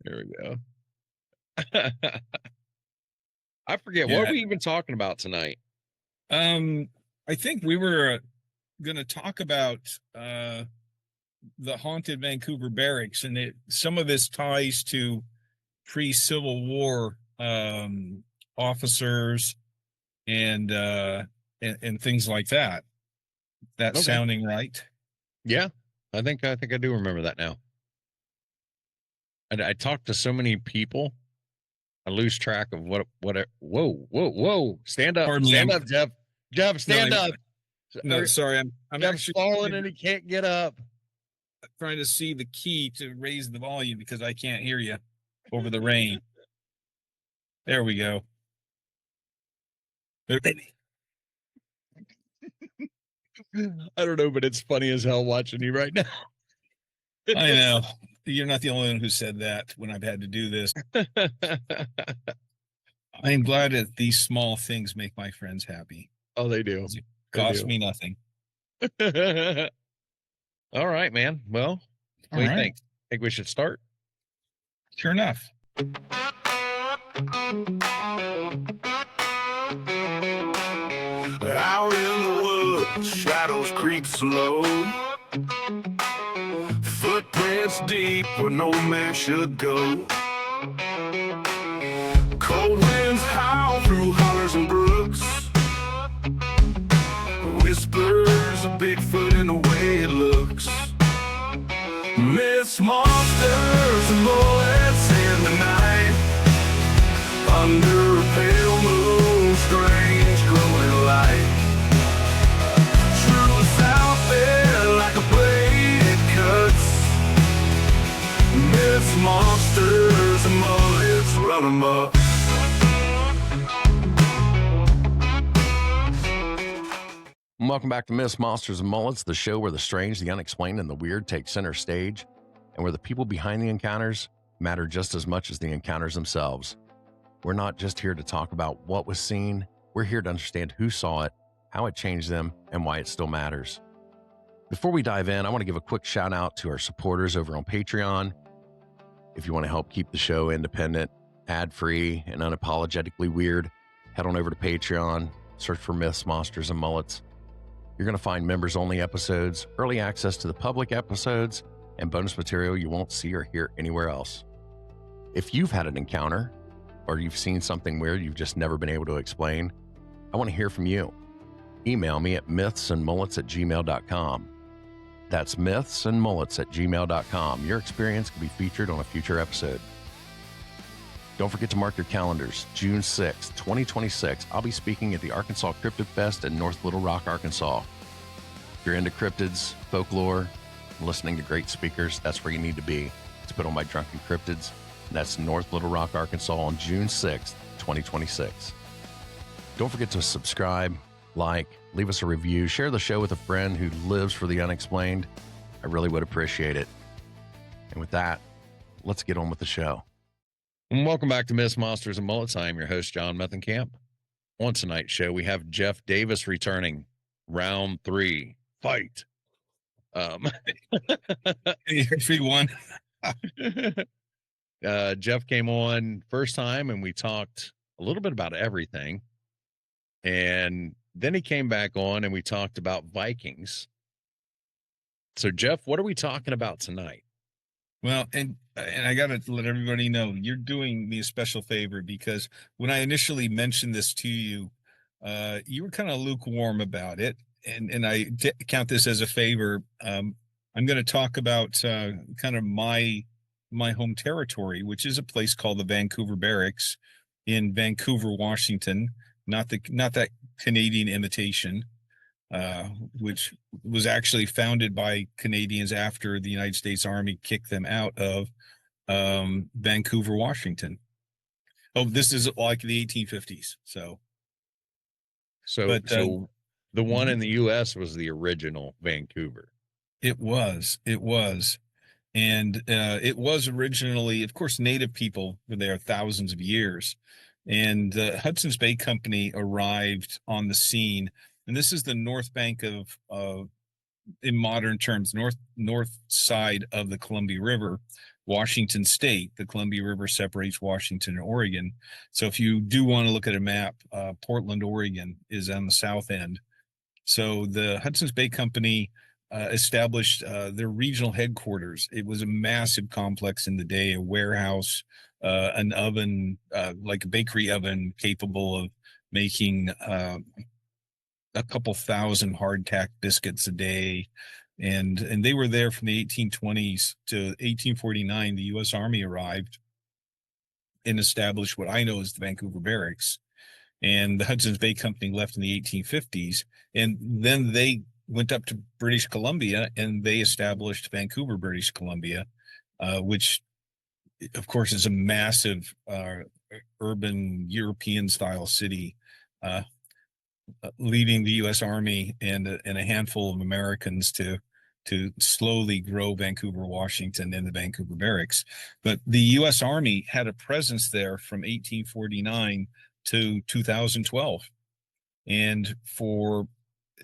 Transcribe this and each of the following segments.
There we go. I forget what Yeah. are we even talking about tonight. I think we were going to talk about the haunted Vancouver Barracks, and some of this ties to pre-Civil War officers and and things like that. That's Okay. sounding right. Yeah, I think I do remember that now. I talked to so many people, I lose track of what. Whoa! Stand up, Pardon me. stand up, Jeff. Jeff, stand up. No, sorry, I'm Jeff's actually falling and he can't get up. trying to see the key to raise the volume because I can't hear you over the rain. There we go. I don't know, but it's funny as hell watching you right now. I know. You're not the only one who said that when I've had to do this. I am glad that these small things make my friends happy. Oh, they do. It costs me nothing. All right, man. Well, what do you think? Think we should start? Sure enough. Out in the woods, shadows creep slow. Footprints deep where no man should go. Cold winds howl through hollers and brooks. Whispers of Bigfoot in the way it looks. Myths, monsters, and mullets in the night. Under a pale moon, strange glowing light. Truth out there like a blade it cuts. Myths, monsters, and mullets run amok. Welcome back to Myths, Monsters, and Mullets, the show where the strange, the unexplained, and the weird take center stage, and where the people behind the encounters matter just as much as the encounters themselves. We're not just here to talk about what was seen, we're here to understand who saw it, how it changed them, and why it still matters. Before we dive in, I want to give a quick shout out to our supporters over on Patreon. If you want to help keep the show independent, ad-free, and unapologetically weird, head on over to Patreon, search for Myths, Monsters, and Mullets. You're going to find members-only episodes, early access to the public episodes, and bonus material you won't see or hear anywhere else. If you've had an encounter, or you've seen something weird you've just never been able to explain, I want to hear from you. Email me at mythsandmullets@gmail.com. That's mythsandmullets@gmail.com. Your experience could be featured on a future episode. Don't forget to mark your calendars. June 6th, 2026, I'll be speaking at the Arkansas Cryptid Fest in North Little Rock, Arkansas. If you're into cryptids, folklore, listening to great speakers, that's where you need to be. It's put on by Drunken Cryptids. And that's North Little Rock, Arkansas on June 6th, 2026. Don't forget to subscribe, like, leave us a review, share the show with a friend who lives for the unexplained. I really would appreciate it. And with that, let's get on with the show. And welcome back to Myths, Monsters, and Mullets. I am your host, John Methenkamp. On tonight's show, we have Jeff Davis returning. Round 3, fight. 3-1. Jeff came on first time and we talked a little bit about everything. And then he came back on and we talked about Vikings. So Jeff, what are we talking about tonight? Well, and I got to let everybody know, you're doing me a special favor because when I initially mentioned this to you, you were kind of lukewarm about it. And I count this as a favor. I'm going to talk about kind of my home territory, which is a place called the Vancouver Barracks in Vancouver, Washington. Not that Canadian imitation, which was actually founded by Canadians after the United States Army kicked them out of Vancouver, Washington. Oh, this is like the 1850s. So the one in the U.S. was the original Vancouver. It was. And it was originally, of course, native people were there thousands of years. And the Hudson's Bay Company arrived on the scene. And this is the north bank of in modern terms, north side of the Columbia River, Washington State. The Columbia River separates Washington and Oregon. So if you do want to look at a map, Portland, Oregon is on the south end. So the Hudson's Bay Company established their regional headquarters. It was a massive complex in the day, a warehouse, an oven, like a bakery oven capable of making a couple thousand hardtack biscuits a day. And they were there from the 1820s to 1849. The U.S. Army arrived and established what I know as the Vancouver Barracks. And the Hudson's Bay Company left in the 1850s. And then they went up to British Columbia and they established Vancouver, British Columbia, which, of course, is a massive urban European style city, leading the U.S. Army and a handful of Americans to slowly grow Vancouver, Washington, and the Vancouver Barracks. But the U.S. Army had a presence there from 1849 to 2012, and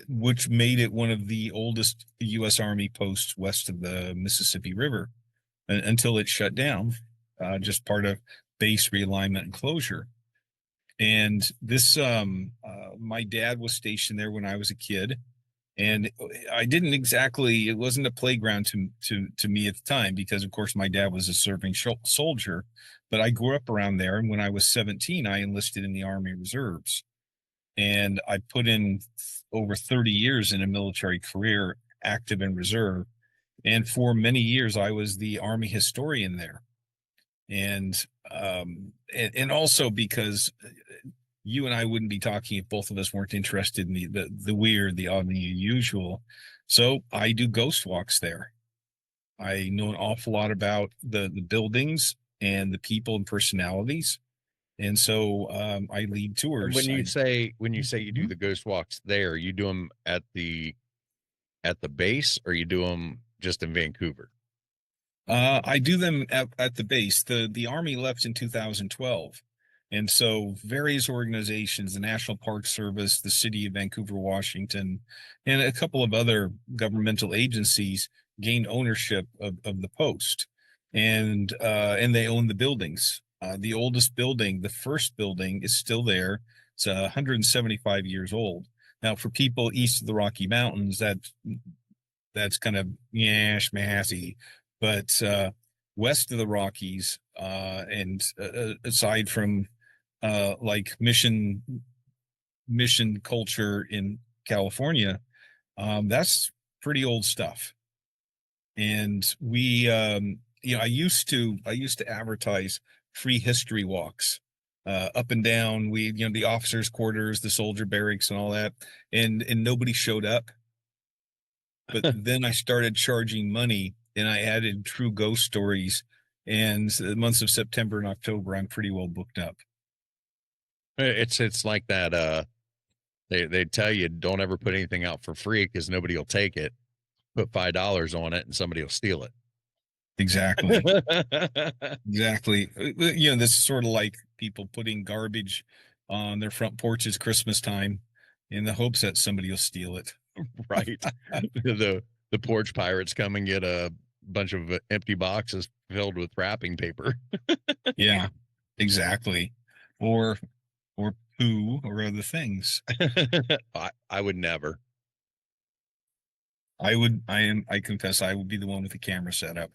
which made it one of the oldest U.S. Army posts west of the Mississippi River until it shut down, just part of base realignment and closure. And this, my dad was stationed there when I was a kid, and I didn't exactly, it wasn't a playground to me at the time, because of course my dad was a serving soldier, but I grew up around there. And when I was 17, I enlisted in the Army Reserves, and I put in over 30 years in a military career, active in reserve. And for many years, I was the Army historian there. And also because you and I wouldn't be talking if both of us weren't interested in the weird, the odd, and the unusual. So I do ghost walks there. I know an awful lot about the buildings and the people and personalities. And so I lead tours. When you say you do the ghost walks there, you do them at the base, or you do them just in Vancouver? I do them at the base. The Army left in 2012. And so various organizations, the National Park Service, the City of Vancouver, Washington, and a couple of other governmental agencies gained ownership of the post. And they own the buildings. The oldest building, the first building, is still there. It's 175 years old. Now, for people east of the Rocky Mountains, that's kind of schmassy. But west of the Rockies, and aside from like mission culture in California, that's pretty old stuff. And we, I used to advertise free history walks up and down. The officers' quarters, the soldier barracks, and all that, and nobody showed up. But then I started charging money, and I added true ghost stories. And the months of September and October, I'm pretty well booked up. It's like that. They tell you don't ever put anything out for free because nobody will take it. Put $5 on it and somebody will steal it. Exactly. Exactly. This is sort of like people putting garbage on their front porches Christmas time in the hopes that somebody will steal it. Right. The porch pirates come and get a bunch of empty boxes filled with wrapping paper. Yeah, exactly. Or poo or other things. I would never. I confess I would be the one with the camera set up.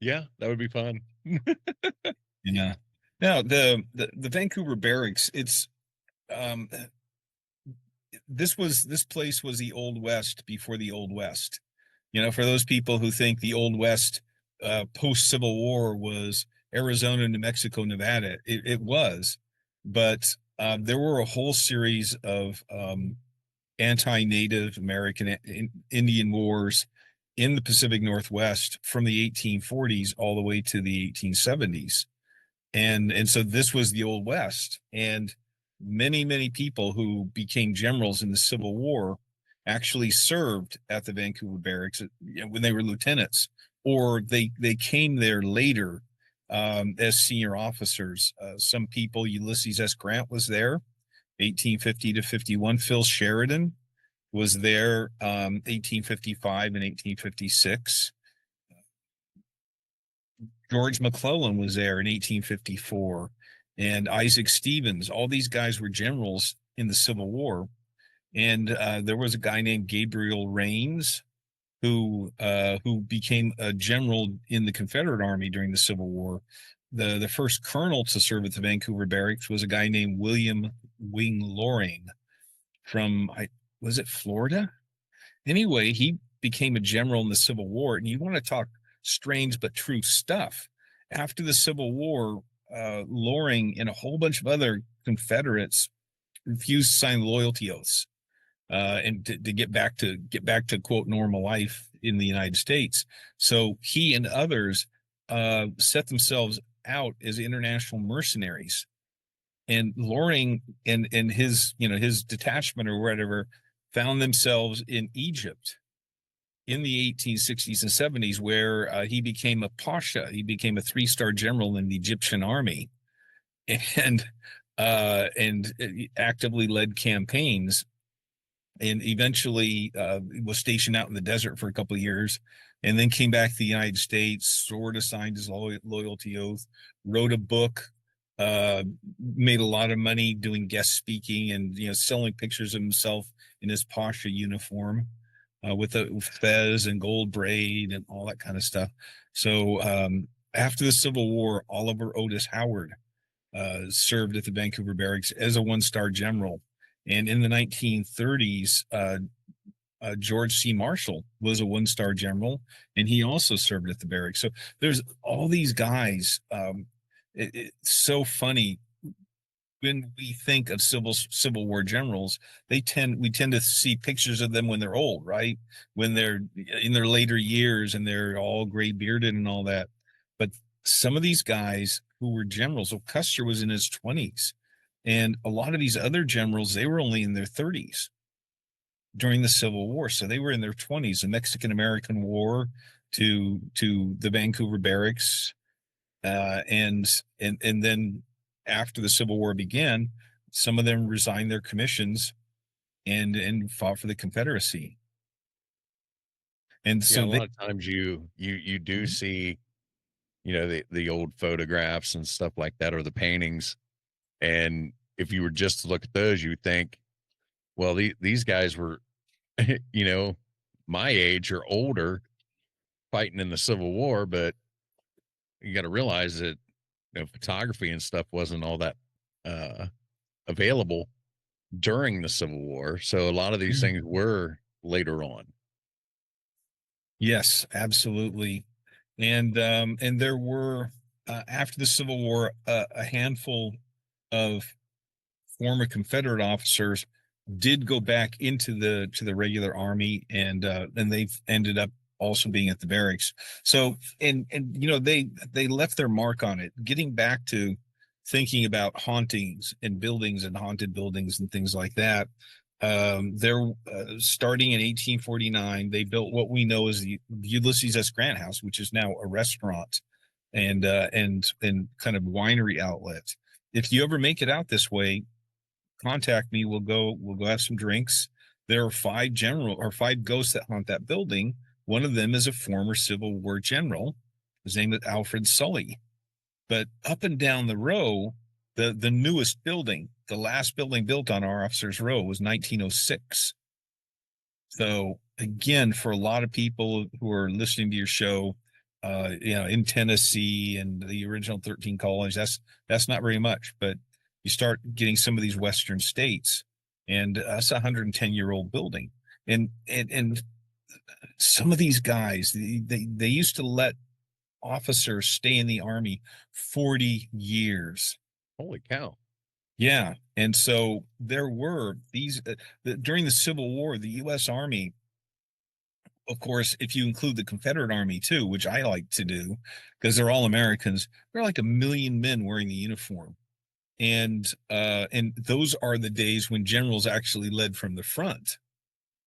Yeah, that would be fun. Yeah. Now the Vancouver Barracks, it's this place was the Old West before the Old West. For those people who think the Old West post Civil War was Arizona, New Mexico, Nevada, it was, but there were a whole series of anti-Native American Indian wars in the Pacific Northwest from the 1840s all the way to the 1870s. And so this was the Old West, and many people who became generals in the Civil War actually served at the Vancouver Barracks when they were lieutenants, or they came there later as senior officers. Some people, Ulysses S. Grant was there, 1850 to 51. Phil Sheridan was there 1855 and 1856. George McClellan was there in 1854, and Isaac Stevens. All these guys were generals in the Civil War. And there was a guy named Gabriel Rains who became a general in the Confederate Army during the Civil War. The first colonel to serve at the Vancouver Barracks was a guy named William Wing Loring from, was it Florida? Anyway, he became a general in the Civil War. And you want to talk strange but true stuff. After the Civil War, Loring and a whole bunch of other Confederates refused to sign loyalty oaths. And to get back to quote normal life in the United States. So he and others set themselves out as international mercenaries. And Loring and his detachment or whatever found themselves in Egypt in the 1860s and 70s, where he became a pasha. He became a 3-star general in the Egyptian army, and actively led campaigns. And eventually was stationed out in the desert for a couple of years, and then came back to the United States, sort of signed his loyalty oath, wrote a book, made a lot of money doing guest speaking and selling pictures of himself in his pasha uniform with a fez and gold braid and all that kind of stuff. So after the Civil War, Oliver Otis Howard served at the Vancouver Barracks as a 1-star general. And in the 1930s, George C. Marshall was a 1-star general, and he also served at the barracks. So there's all these guys. It's so funny when we think of Civil War generals. We tend to see pictures of them when they're old, right? When they're in their later years and they're all gray bearded and all that. But some of these guys who were generals, well, Custer was in his 20s. And a lot of these other generals, they were only in their 30s during the Civil War. So they were in their 20s, the Mexican-American War to the Vancouver Barracks. And then after the Civil War began, some of them resigned their commissions and fought for the Confederacy. And so a lot of times you do see, the old photographs and stuff like that, or the paintings. And if you were just to look at those, you would think, well, these guys were, my age or older fighting in the Civil War. But you got to realize that, photography and stuff wasn't all that available during the Civil War. So a lot of these things were later on. Yes, absolutely. And there were, after the Civil War, a handful of former Confederate officers did go back into the regular army, and they've ended up also being at the barracks. So and they left their mark on it. Getting back to thinking about hauntings and buildings and haunted buildings and things like that, they're starting in 1849. They built what we know as the Ulysses S. Grant House, which is now a restaurant and kind of winery outlet. If you ever make it out this way, contact me. We'll go have some drinks. There are 5 ghosts that haunt that building. One of them is a former Civil War general. His name is Alfred Sully. But up and down the row, the newest building, the last building built on our officers' row, was 1906. So again, for a lot of people who are listening to your show, in Tennessee and the original 13 colonies, that's not very much. But you start getting some of these Western states, and that's a 110-year-old building. And some of these guys, they used to let officers stay in the Army 40 years. Holy cow. Yeah. And so there were these during the Civil War, the U.S. Army, of course, if you include the Confederate Army too, which I like to do because they're all Americans, there are like 1 million men wearing the uniform. And those are the days when generals actually led from the front,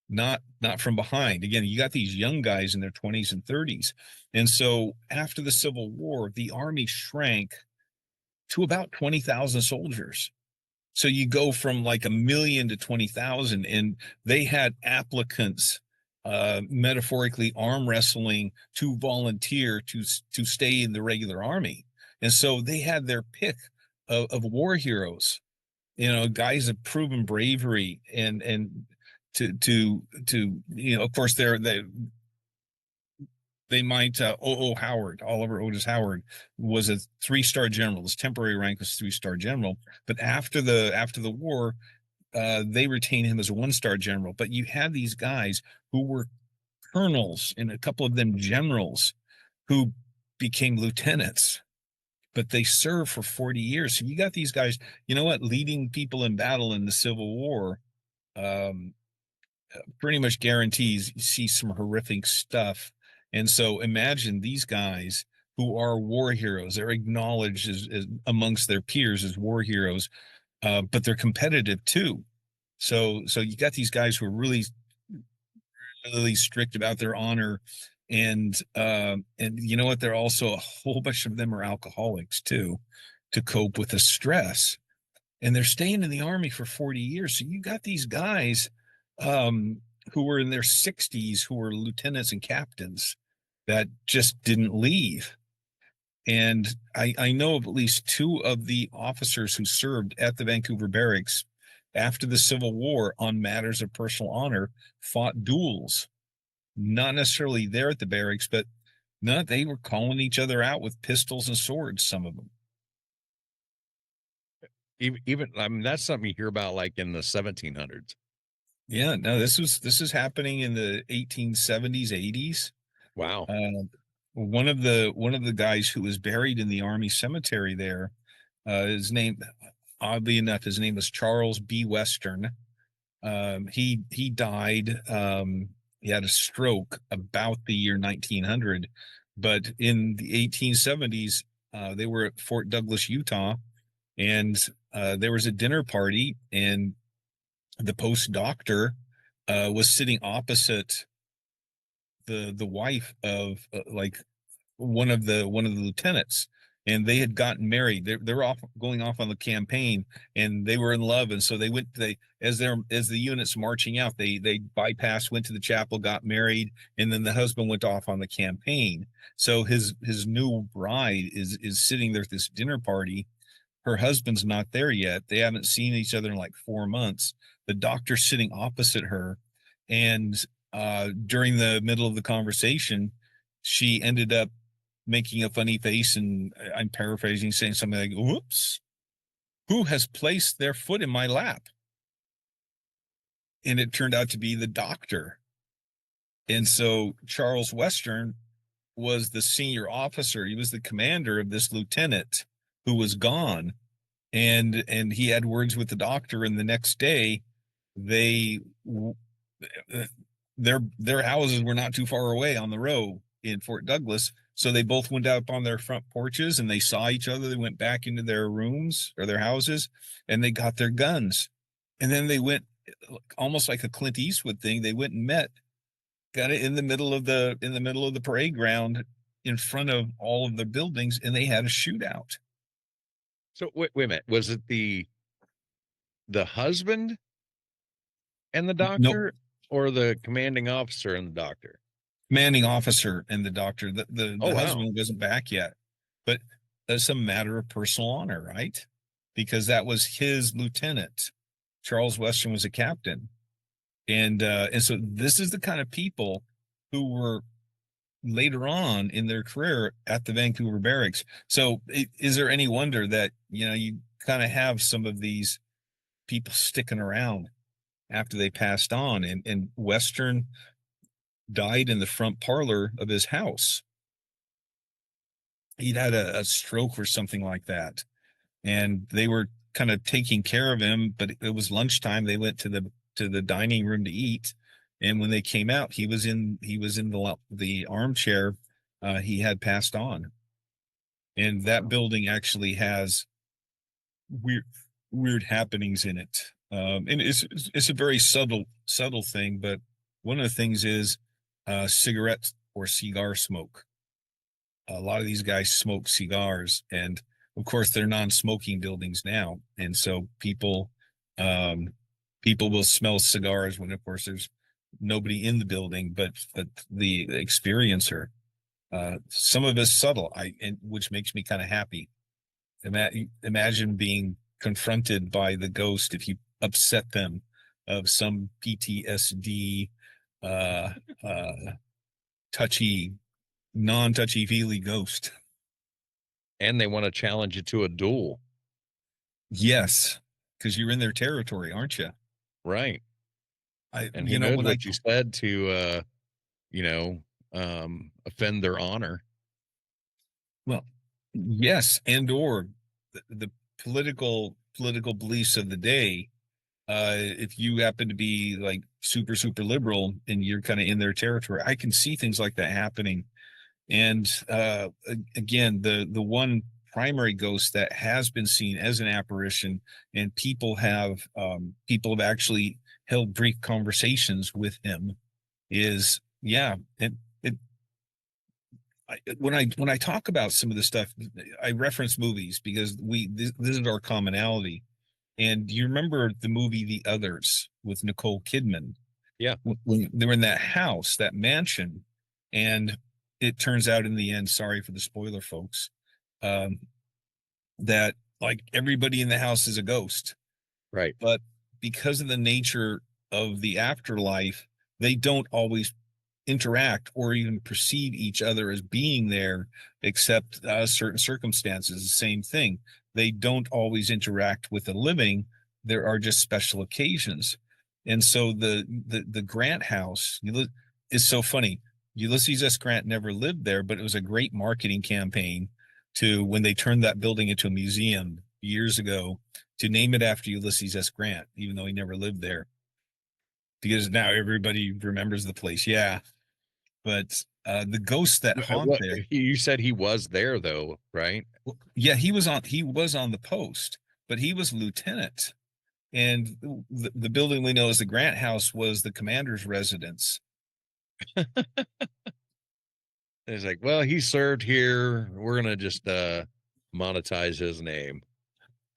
not from behind. Again, you got these young guys in their 20s and 30s. And so after the Civil War, the Army shrank to about 20,000 soldiers. So you go from like 1 million to 20,000, and they had applicants metaphorically arm wrestling to volunteer to stay in the regular army. And so they had their pick of war heroes, guys of proven bravery, and of course they might Oliver Otis Howard was a 3-star general. His temporary rank was 3-star general, but after the war, they retained him as a 1-star general. But you had these guys who were colonels and a couple of them generals who became lieutenants, but they served for 40 years. So you got these guys, leading people in battle in the Civil War. Pretty much guarantees you see some horrific stuff. And so imagine these guys who are war heroes. They're acknowledged as amongst their peers as war heroes, but they're competitive too. So you got these guys who are really, really strict about their honor. And you know what? They're also, a whole bunch of them are alcoholics too, to cope with the stress. And they're staying in the Army for 40 years. So you got these guys who were in their 60s, who were lieutenants and captains that just didn't leave. And I know of at least 2 of the officers who served at the Vancouver Barracks after the Civil War on matters of personal honor, fought duels, not necessarily there at the barracks, but no, they were calling each other out with pistols and swords, some of them. Even I mean, that's something you hear about like in the 1700s. Yeah, no, this is happening in the 1870s, 80s. Wow. One of the guys who was buried in the Army cemetery there, his name, oddly enough, his name was Charles B. Western. He died. He had a stroke about the year 1900, but in the 1870s, they were at Fort Douglas, Utah, and there was a dinner party, and the post doctor was sitting opposite the wife of like one of the lieutenants, and they had gotten married. They were going off on the campaign, and they were in love. And so as the units marching out, they bypassed, went to the chapel, got married, and then the husband went off on the campaign. So his new bride is sitting there at this dinner party. Her husband's not there yet. They haven't seen each other in like 4 months. The doctor's sitting opposite her, and during the middle of the conversation, she ended up making a funny face, and I'm paraphrasing, saying something like, "Whoops, who has placed their foot in my lap?" And it turned out to be the doctor. And so Charles Western was the senior officer. He was the commander of this lieutenant who was gone. And he had words with the doctor, and the next day their houses were not too far away on the row in Fort Douglas. So they both went out on their front porches, and they saw each other. They went back into their rooms or their houses, and they got their guns. And then they went, almost like a Clint Eastwood thing. They went and got it in the middle of the parade ground in front of all of the buildings, and they had a shootout. So wait a minute. Was it the husband and the doctor, Nope. or the commanding officer and the doctor? Commanding officer and the doctor. The Oh, wow. husband wasn't back yet, but that's a matter of personal honor, right? Because that was his lieutenant. Charles Western was a captain, and so this is the kind of people who were later on in their career at the Vancouver Barracks. So is there any wonder that you kind of have some of these people sticking around after they passed on? And Western died in the front parlor of his house. He'd had a stroke or something like that, and they were kind of taking care of him, but it was lunchtime. They went to the dining room to eat, and when they came out, he was in the armchair. He had passed on. And that building actually has weird happenings in it. And it's a very subtle thing, but one of the things is cigarette or cigar smoke. A lot of these guys smoke cigars, and of course, they're non-smoking buildings now, and so people will smell cigars when, of course, there's nobody in the building, but the experiencer. Some of it's subtle, which makes me kind of happy. Imagine being confronted by the ghost if you upset them of some PTSD, uh, uh, non-touchy-feely ghost. And they want to challenge you to a duel. Yes, because you're in their territory, aren't you? Right. And who You know, knows when what you said to, offend their honor. well, yes, and or the political beliefs of the day. If you happen to be like super liberal and you're kind of in their territory, I can see things like that happening. And again, the one primary ghost that has been seen as an apparition, and people have actually held brief conversations with him, is when I talk about some of the stuff, I reference movies because this is our commonality. And do you remember the movie The Others with Nicole Kidman? Yeah. When they were in that house, that mansion, and it turns out in the end, sorry for the spoiler, folks, that like everybody in the house is a ghost. Right. But because of the nature of the afterlife, they don't always interact or even perceive each other as being there, except certain circumstances. The same thing. They don't always interact with the living. There are just special occasions. And so the Grant house is so funny. Ulysses S. Grant never lived there, but it was a great marketing campaign to when they turned that building into a museum years ago to name it after Ulysses S. Grant, even though he never lived there. Because now everybody remembers the place. Yeah. But the ghosts that haunt there. You said he was there though, right? Yeah, he was on the post, but he was lieutenant. And the building we know as the Grant House was the commander's residence. It's like, well, he served here. We're gonna just monetize his name.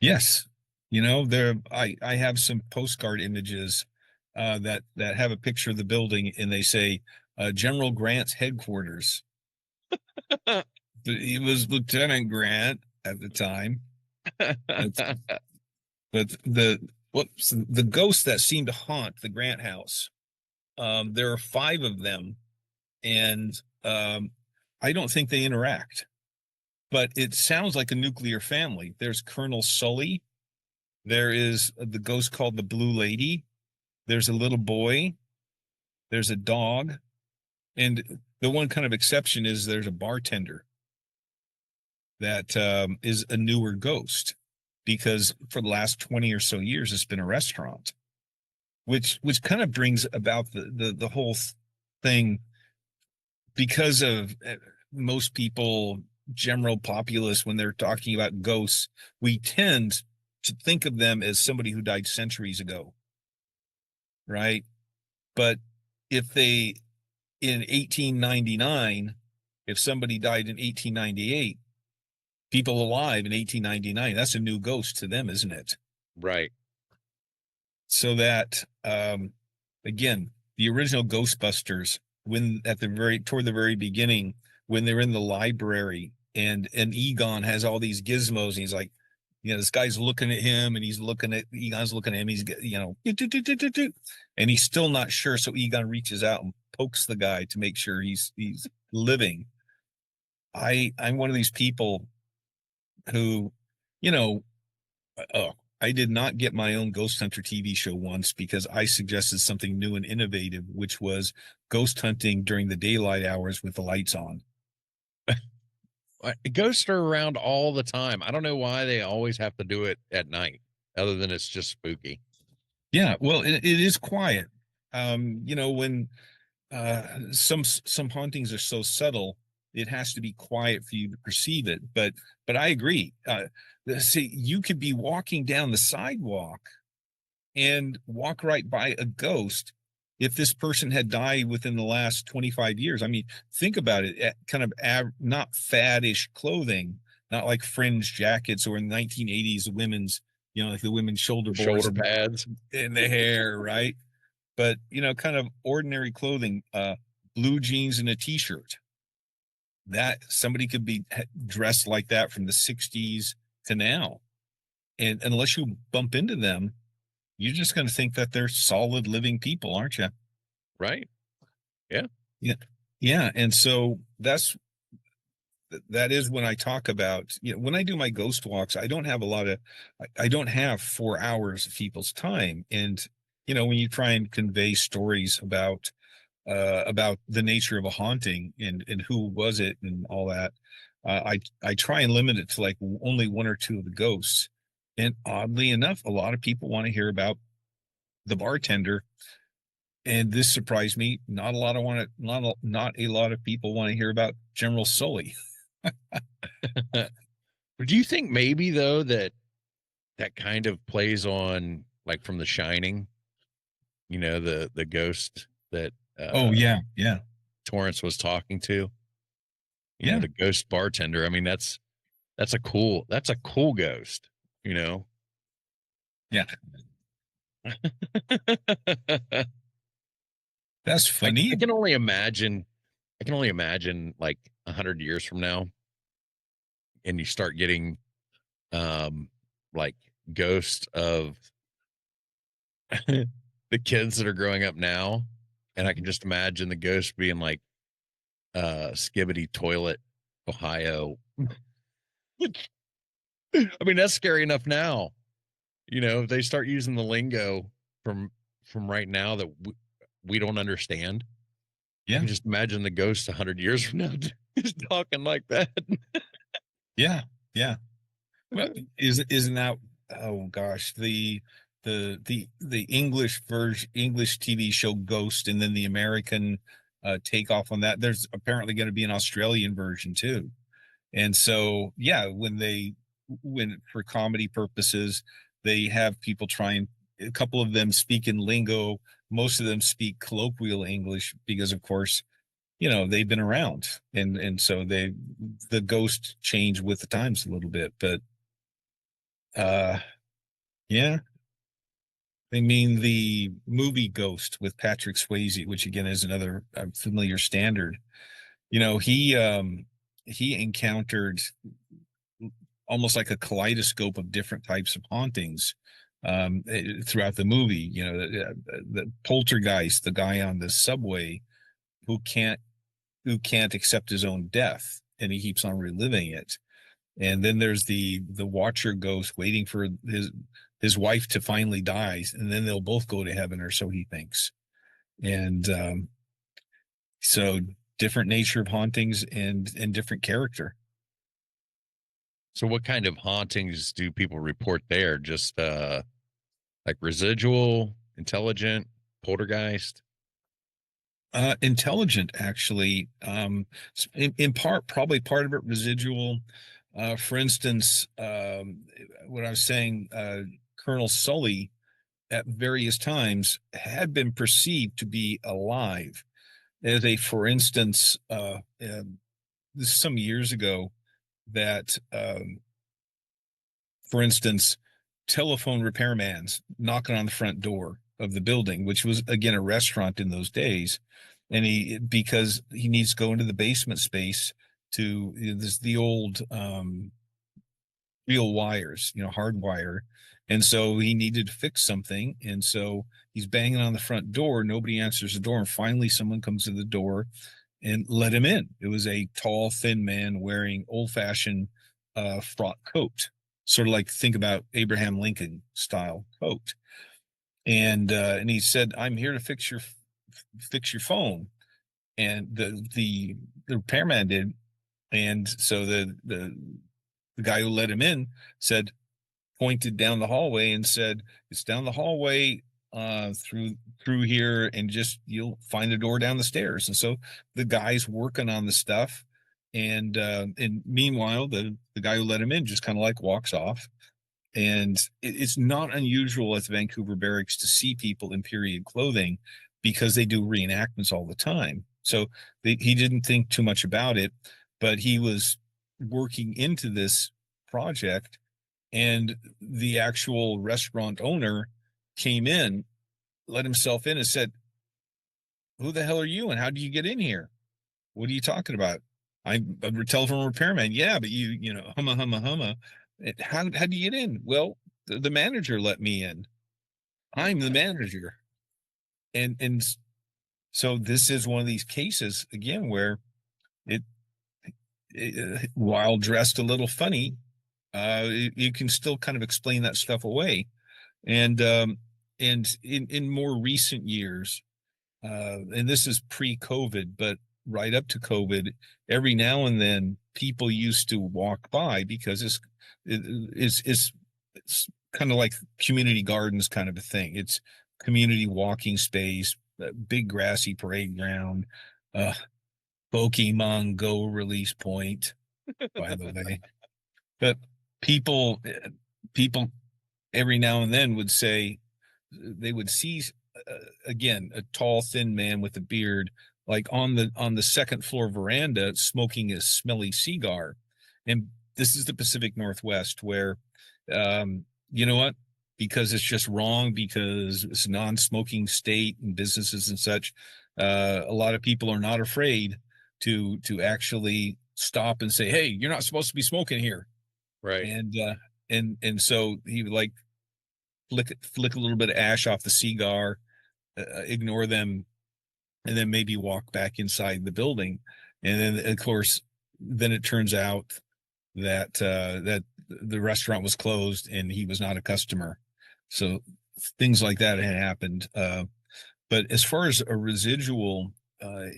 Yes. I have some postcard images that have a picture of the building, and they say General Grant's headquarters. He was Lieutenant Grant at the time. But the ghosts that seem to haunt the Grant house, there are 5 of them, and I don't think they interact. But it sounds like a nuclear family. There's Colonel Sully. There is the ghost called the Blue Lady. There's a little boy. There's a dog. And the one kind of exception is there's a bartender that is a newer ghost, because for the last 20 or so years, it's been a restaurant, which kind of brings about the whole thing, because of most people, general populace, when they're talking about ghosts, we tend to think of them as somebody who died centuries ago, right? But if in 1899, if somebody died in 1898, people alive in 1899, that's a new ghost to them, isn't it? Right. So that, again, the original Ghostbusters, toward the very beginning, when they're in the library and Egon has all these gizmos, and he's like, this guy's looking at him, and Egon's looking at him. He's, and he's still not sure. So Egon reaches out and pokes the guy to make sure he's living. I'm one of these people who, I did not get my own Ghost Hunter TV show once because I suggested something new and innovative, which was ghost hunting during the daylight hours with the lights on. Ghosts are around all the time. I don't know why they always have to do it at night, other than it's just spooky. Yeah, well, it is quiet. When some hauntings are so subtle, it has to be quiet for you to perceive it. But I agree. See, you could be walking down the sidewalk and walk right by a ghost if this person had died within the last 25 years. I mean, think about it. Kind of not faddish clothing, not like fringe jackets or in the 1980s women's, like the women's shoulder boards Shoulder pads. in the hair, right? But kind of ordinary clothing, blue jeans and a t-shirt. That somebody could be dressed like that from the 60s to now. And unless you bump into them, you're just going to think that they're solid living people, aren't you? Right. Yeah. Yeah. Yeah. And so that is when I talk about, when I do my ghost walks, I don't have I don't have 4 hours of people's time. And, when you try and convey stories about the nature of a haunting and who was it and all that, I try and limit it to like only one or two of the ghosts. And oddly enough, a lot of people want to hear about the bartender. And this surprised me. Not a lot of people want to hear about General Sully. Do you think maybe though that kind of plays on like from The Shining, the ghost that Oh yeah, yeah, Torrance was talking to, yeah, the ghost bartender. I mean, that's a cool ghost, yeah. That's funny. I can only imagine like 100 years from now, and you start getting like ghosts of the kids that are growing up now, and I can just imagine the ghost being like Skibbity Toilet, Ohio. I mean, that's scary enough now. If they start using the lingo from right now that we don't understand. Yeah. You can just imagine the ghost 100 years from now just talking like that. Yeah, yeah. Well, isn't that, oh gosh, the English TV show Ghost, and then the American takeoff on that. There's apparently going to be an Australian version too. And so, yeah, when for comedy purposes, they have people trying, a couple of them speak in lingo. Most of them speak colloquial English because, of course, they've been around. And so the ghost change with the times a little bit, but yeah. I mean, the movie Ghost with Patrick Swayze, which again is another familiar standard. He encountered almost like a kaleidoscope of different types of hauntings throughout the movie. The poltergeist, the guy on the subway who can't accept his own death, and he keeps on reliving it. And then there's the watcher ghost waiting for his wife to finally die, and then they'll both go to heaven, or so he thinks. And so different nature of hauntings and different character. So what kind of hauntings do people report there? Just like residual, intelligent, poltergeist? Intelligent, actually. In part, probably part of it residual. For instance, what I was saying, Colonel Sully at various times had been perceived to be alive. As for instance, this is some years ago, that, for instance, telephone repairman's knocking on the front door of the building, which was again a restaurant in those days, and because he needs to go into the basement space to the old real wires, hardwire, and so he needed to fix something, and so he's banging on the front door. Nobody answers the door, and finally someone comes to the door and let him in. It was a tall, thin man wearing old-fashioned frock coat, sort of like, think about Abraham Lincoln style coat. And he said, "I'm here to fix your phone." And the repairman did. And so the guy who let him in pointed down the hallway and said, "It's down the hallway through here, and just you'll find a door down the stairs." And so the guy's working on the stuff, and meanwhile the guy who let him in just kind of like walks off. And it's not unusual at the Vancouver Barracks to see people in period clothing, because they do reenactments all the time. So he didn't think too much about it, but he was working into this project, and the actual restaurant owner came in, let himself in, and said, "Who the hell are you, and how do you get in here? What are you talking about?" "I'm a telephone repairman." "Yeah, but you know, humma, humma, humma. How do you get in?" "Well, the manager let me in. I'm the manager." And so this is one of these cases again where it, while dressed a little funny, you can still kind of explain that stuff away. And in more recent years, and this is pre-COVID, but right up to COVID, every now and then people used to walk by because it's kind of like community gardens kind of a thing. It's community walking space, big grassy parade ground, uh, Pokemon Go release point, by the way. But people, people every now and then would say they would see again a tall, thin man with a beard, like on the second floor veranda, smoking a smelly cigar. And this is the Pacific Northwest, where, you know what? Because it's just wrong, because it's a non-smoking state and businesses and such. A lot of people are not afraid to actually stop and say, "Hey, you're not supposed to be smoking here." Right. And so he would like flick a little bit of ash off the cigar, ignore them, and then maybe walk back inside the building. And then, of course, then it turns out that that the restaurant was closed and he was not a customer. So things like that had happened. But as far as a residual,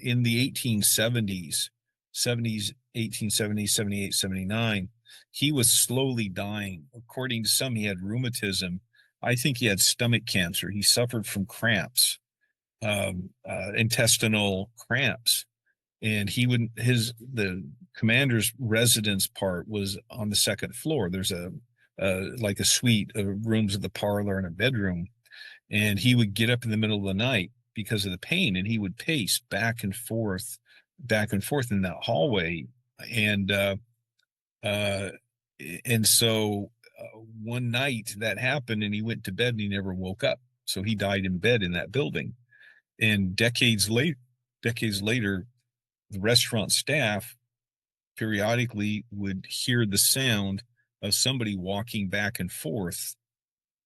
in the 1870s, 70s, 1870s, 78, 79, he was slowly dying. According to some, he had rheumatism. I think he had stomach cancer. He suffered from cramps, intestinal cramps. And the commander's residence part was on the second floor. There's like a suite of rooms with a parlor and a bedroom. And he would get up in the middle of the night because of the pain, and he would pace back and forth in that hallway. And uh, so one night that happened, and he went to bed and he never woke up. So he died in bed in that building. And decades later, the restaurant staff periodically would hear the sound of somebody walking back and forth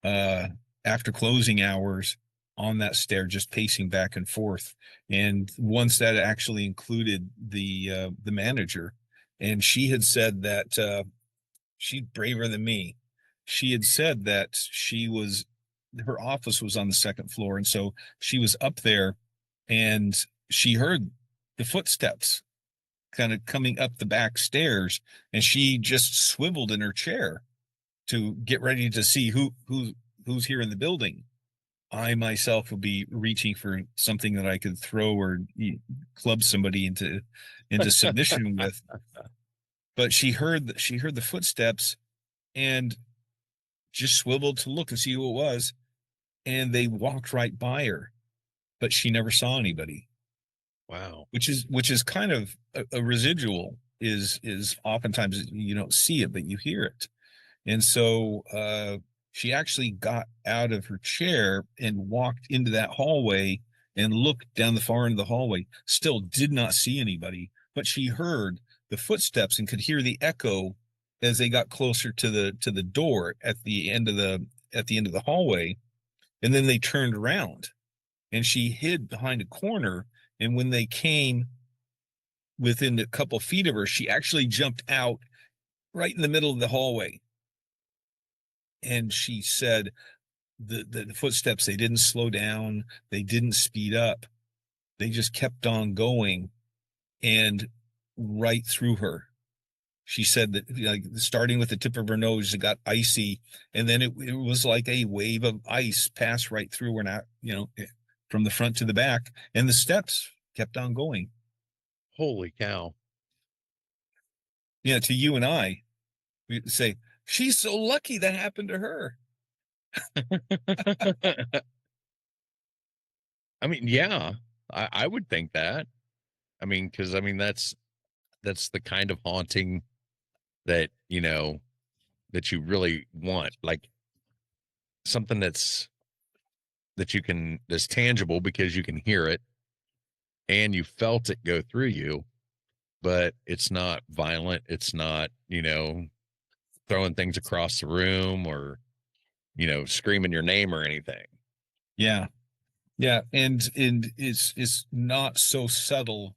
after closing hours on that stair, just pacing back and forth. And once that actually included the manager, and she had said that she's braver than me. She had said that her office was on the second floor, and so she was up there, and she heard the footsteps kind of coming up the back stairs, and she just swiveled in her chair to get ready to see who's here in the building. I myself would be reaching for something that I could throw or club somebody into submission with. But she heard the footsteps and just swiveled to look and see who it was, and they walked right by her, but she never saw anybody. Wow. Which is kind of a residual, is oftentimes you don't see it, but you hear it. And so she actually got out of her chair and walked into that hallway and looked down the far end of the hallway, still did not see anybody, but she heard the footsteps and could hear the echo as they got closer to the door at the end of the hallway. And then they turned around and she hid behind a corner. And when they came within a couple feet of her, she actually jumped out right in the middle of the hallway. And she said the footsteps, they didn't slow down, they didn't speed up, they just kept on going, and right through her. She said that, like, starting with the tip of her nose, it got icy, and then it was like a wave of ice passed right through her, not, from the front to the back, and the steps kept on going. Holy cow. Yeah, to you and I, we say, she's so lucky that happened to her. I mean, yeah, I would think that. I mean, because that's the kind of haunting that, that you really want, like something that's tangible because you can hear it and you felt it go through you, but it's not violent. It's not, throwing things across the room or, screaming your name or anything. Yeah. Yeah. And it's not so subtle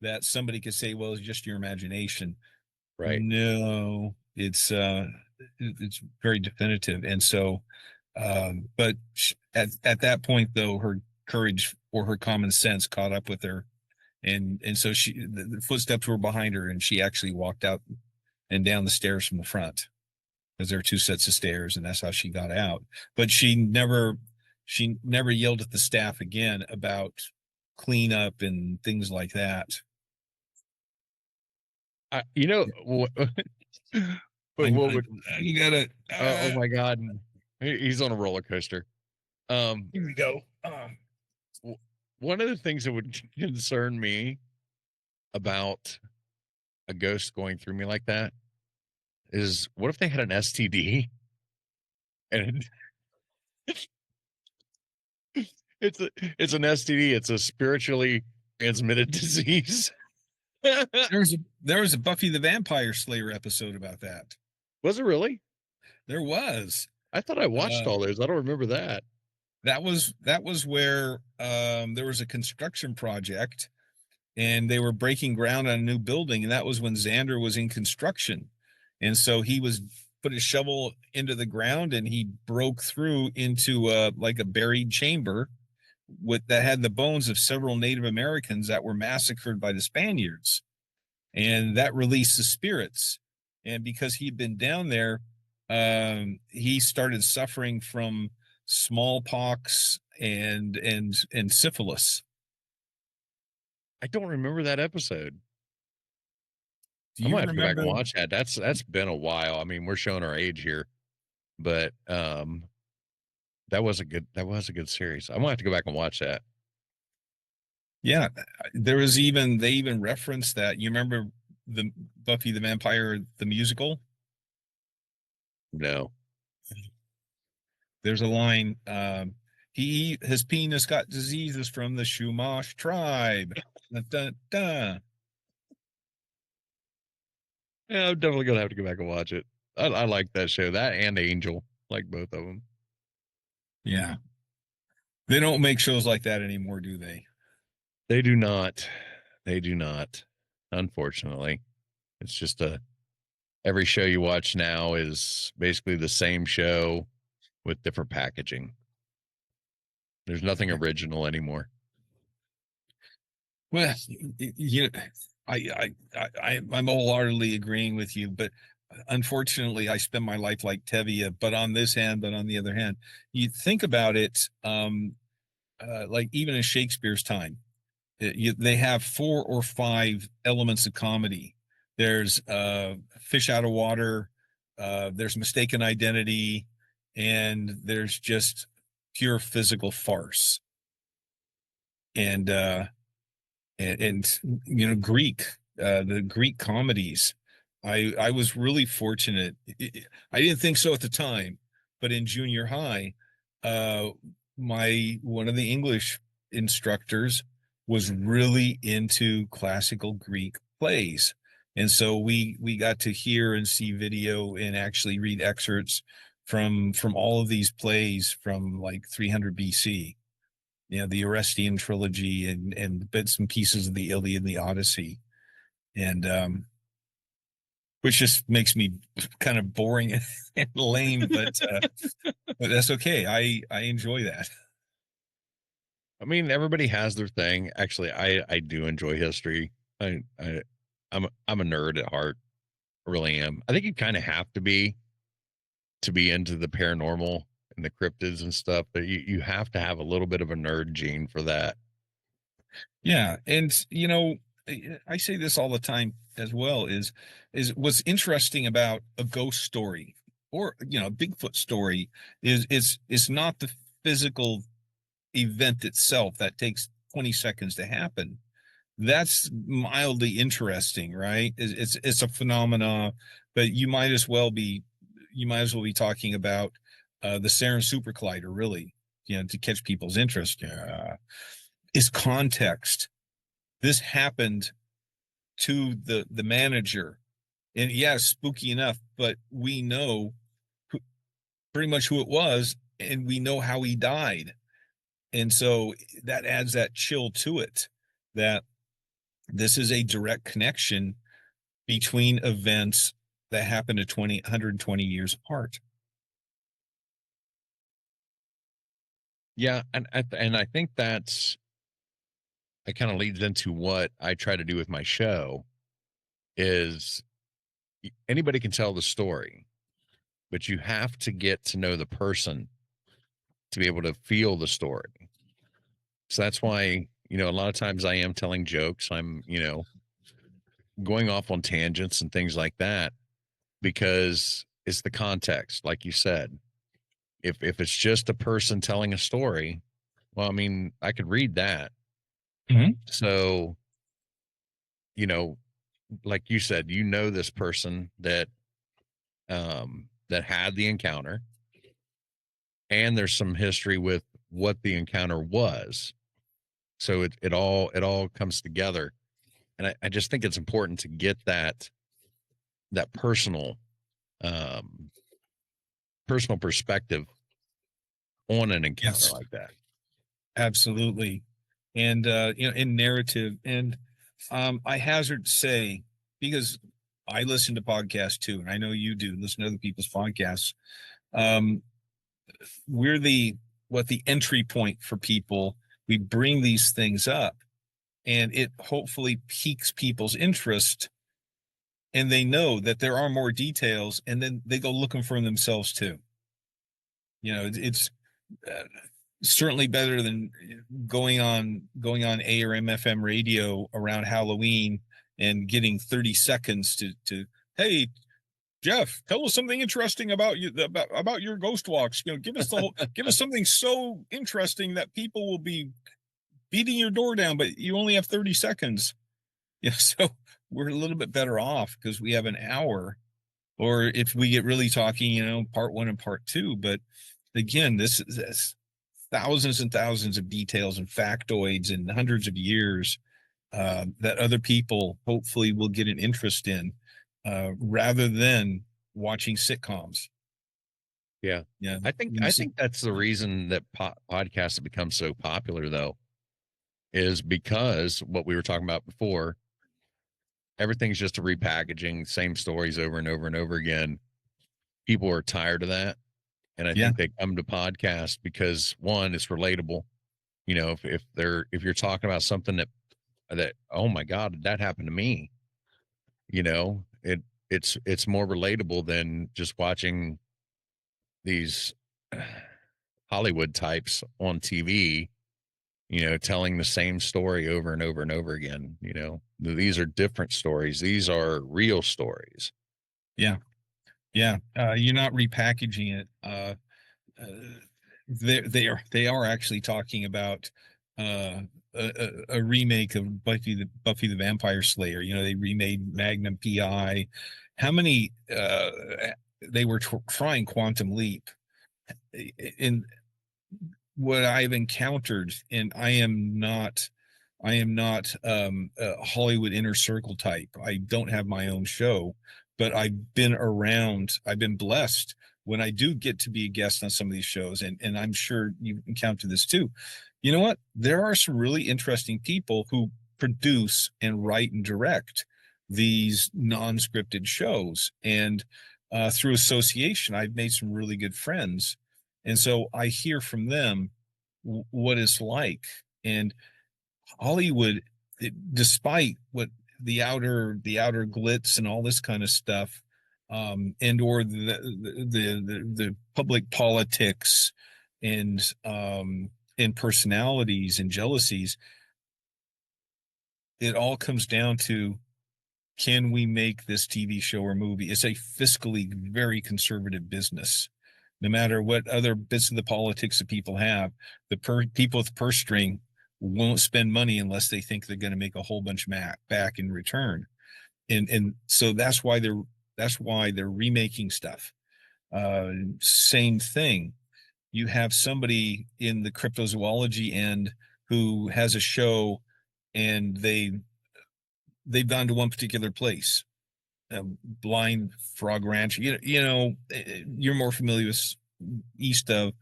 that somebody could say, well, it's just your imagination. Right. No, it's very definitive. And so, but at that point though, her courage or her common sense caught up with her. And so the footsteps were behind her and she actually walked out and down the stairs from the front, because there are two sets of stairs, and that's how she got out. But she never yelled at the staff again about cleanup and things like that. What, what would, You gotta, oh my God. He's on a roller coaster. here we go. One of the things that would concern me about a ghost going through me like that is, what if they had an STD and it's an STD. It's a spiritually transmitted disease. There was a Buffy the Vampire Slayer episode about that. Was it really? There was. I thought I watched all those. I don't remember that. That was where there was a construction project and they were breaking ground on a new building, and that was when Xander was in construction. And so he put his shovel into the ground and he broke through into like a buried chamber that had the bones of several Native Americans that were massacred by the Spaniards. And that released the spirits. And because he'd been down there, he started suffering from smallpox and syphilis. I don't remember that episode. Do I you might have to go back and remember? watch that. That's been a while. I mean, we're showing our age here, but that was a good series. I might have to go back and watch that. Yeah, they even referenced that. You remember the Buffy the Vampire the musical? No. There's a line, his penis got diseases from the Chumash tribe. Dun, dun, dun. Yeah, I'm definitely gonna have to go back and watch it. I like that show. That and Angel, like both of them. Yeah. They don't make shows like that anymore, do they? They do not. They do not. Unfortunately, it's just every show you watch now is basically the same show with different packaging. There's nothing original anymore. Well, I'm wholeheartedly agreeing with you, but unfortunately, I spend my life like Tevye. But on this hand, but on the other hand, you think about it, like even in Shakespeare's time, they have 4 or 5 elements of comedy. There's fish out of water, there's mistaken identity, and there's just pure physical farce. And Greek, the Greek comedies. I was really fortunate. I didn't think so at the time, but in junior high, one of the English instructors was really into classical Greek plays. And so we got to hear and see video and actually read excerpts from all of these plays from like 300 BC. The Orestian trilogy and bits and pieces of the Iliad and the Odyssey. And which just makes me kind of boring and lame, but that's okay. I enjoy that. I mean, everybody has their thing. Actually, I do enjoy history. I'm a nerd at heart. I really am. I think you kind of have to be into the paranormal and the cryptids and stuff, but you have to have a little bit of a nerd gene for that. Yeah. And I say this all the time as well, is what's interesting about a ghost story or a Bigfoot story is not the physical event itself that takes 20 seconds to happen. That's mildly interesting, right? It's a phenomena but you might as well be talking about the Saturn Super Collider, really, to catch people's interest. Is context. This happened to the manager, and spooky enough, but we know pretty much who it was, and we know how he died, and so that adds that chill to it, that this is a direct connection between events that happened to 120 years apart. Yeah, and I think that kind of leads into what I try to do with my show. Is anybody can tell the story, but you have to get to know the person to be able to feel the story. So that's why, a lot of times I am telling jokes. I'm, going off on tangents and things like that, because it's the context, like you said. If it's just a person telling a story, well, I mean, I could read that. Mm-hmm. So, like you said, this person that that had the encounter, and there's some history with what the encounter was. So it all comes together. And I just think it's important to get that personal perspective on an encounter like that. Absolutely. And in narrative, and I hazard to say, because I listen to podcasts too, and I know you do listen to other people's podcasts, we're the entry point for people. We bring these things up, and it hopefully piques people's interest, and they know that there are more details, and then they go looking for them themselves too. It's certainly better than going on AM or FM radio around Halloween and getting 30 seconds to hey, Jeff, tell us something interesting about you, about your ghost walks. Give us give us something so interesting that people will be beating your door down, but you only have 30 seconds. So we're a little bit better off because we have an hour, or if we get really talking, part 1 and part 2. But again, this is thousands and thousands of details and factoids and hundreds of years that other people hopefully will get an interest in, rather than watching sitcoms. Yeah. I think that's the reason that podcasts have become so popular, though, is because what we were talking about before, everything's just a repackaging, same stories over and over and over again. People are tired of that. And I think they come to podcasts because, one, it's relatable. If you're talking about something that, oh my God, that happened to me, it's more relatable than just watching these Hollywood types on TV, telling the same story over and over and over again. These are different stories. These are real stories. Yeah. You're not repackaging it. They are actually talking about a remake of Buffy the Vampire Slayer. They remade Magnum PI. How many they were trying Quantum Leap. In what I've encountered, and I am not a Hollywood inner circle type. I don't have my own show, but I've been blessed when I do get to be a guest on some of these shows, and I'm sure you encounter this too. You know what? There are some really interesting people who produce and write and direct these non-scripted shows, and through association, I've made some really good friends, and so I hear from them what it's like. And Hollywood, despite what the outer glitz and all this kind of stuff, and or the public politics and personalities and jealousies, it all comes down to, can we make this TV show or movie? It's a fiscally very conservative business. No matter what other bits of the politics that people have, people with the purse string won't spend money unless they think they're going to make a whole bunch back in return. And so that's why That's why they're remaking stuff. Same thing. You have somebody in the cryptozoology end who has a show, and they've gone to one particular place, Blind Frog Ranch. You're more familiar with east of,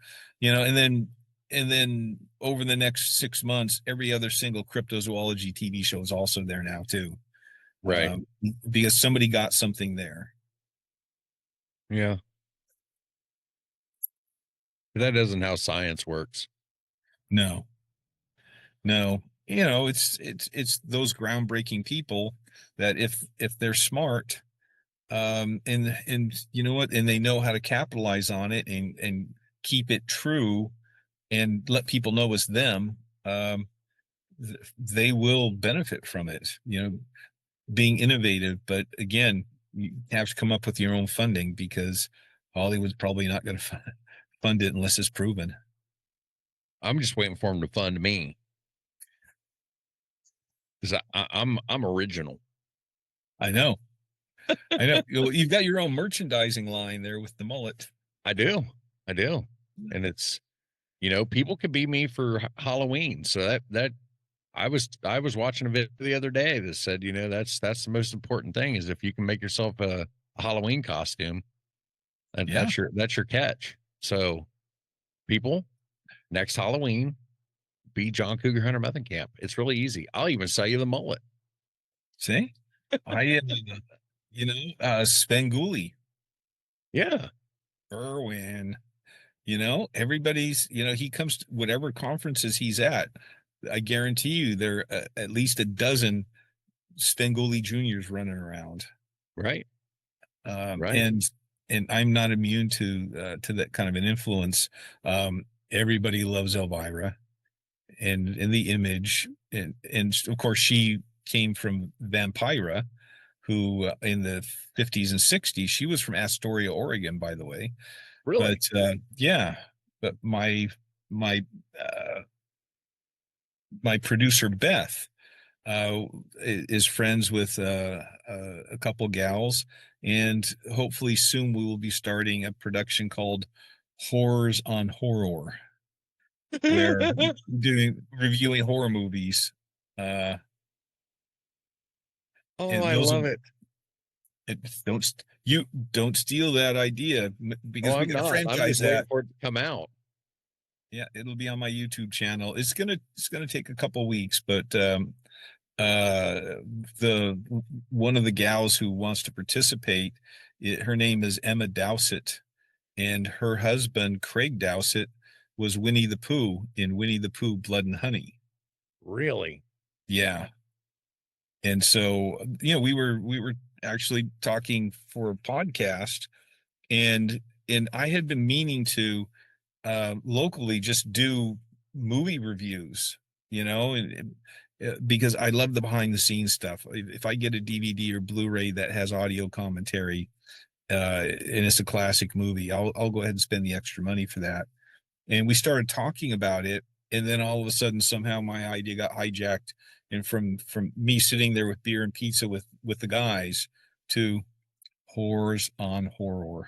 and then over the next 6 months, every other single cryptozoology TV show is also there now too, Right. because somebody got something there. Yeah. That isn't how science works. No, it's those groundbreaking people that if they're smart, and you know what, and they know how to capitalize on it and keep it true and let people know it's them, they will benefit from it, being innovative. But again, you have to come up with your own funding, because Hollywood's probably not going to fund it unless it's proven. I'm just waiting for them to fund me. Because I'm original. I know. You've got your own merchandising line there with the mullet. I do. And it's, people could be me for Halloween. So that I was watching a video the other day that said, that's the most important thing, is if you can make yourself a Halloween costume, and that's your catch. So people, next Halloween, be John Cougar Hunter Methenkamp. It's really easy. I'll even sell you the mullet. See, I Spenguli. Yeah. Irwin. Everybody's, he comes to whatever conferences he's at. I guarantee you there are at least a dozen Spenguli juniors running around. Right. Right. And I'm not immune to that kind of an influence. Everybody loves Elvira and the image. And of course, she came from Vampira, who in the 50s and 60s, she was from Astoria, Oregon, by the way. Really? But but my producer Beth is friends with a couple gals, and hopefully soon we will be starting a production called Horrors on Horror, where reviewing horror movies. I love it. Don't steal that idea, because we got to franchise that for it to come out. Yeah, it'll be on my YouTube channel. It's gonna take a couple weeks, but the one of the gals who wants to participate, her name is Emma Dowsett, and her husband Craig Dowsett was Winnie the Pooh in Winnie the Pooh Blood and Honey. Really? Yeah. And so, we were actually talking for a podcast, and I had been meaning to locally just do movie reviews, because I love the behind the scenes stuff. If I get a DVD or Blu-ray that has audio commentary, and it's a classic movie, I'll go ahead and spend the extra money for that. And we started talking about it, and then all of a sudden, somehow my idea got hijacked, and from me sitting there with beer and pizza with the guys to Horrors on Horror.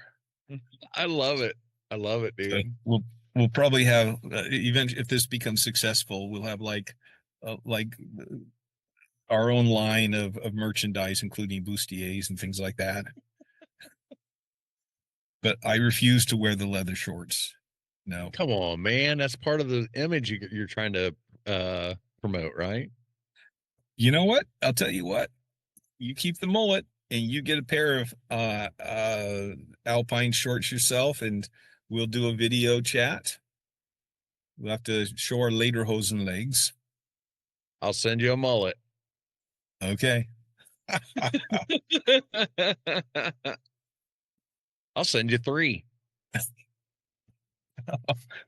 I love it. I love it, dude. So we'll probably have if this becomes successful, we'll have like our own line of merchandise, including bustiers and things like that. But I refuse to wear the leather shorts. No. Come on, man. That's part of the image you're trying to promote, right? You know what? I'll tell you what. You keep the mullet, and you get a pair of alpine shorts yourself, and we'll do a video chat. We'll have to show our lederhosen legs. I'll send you a mullet. Okay. I'll send you 3.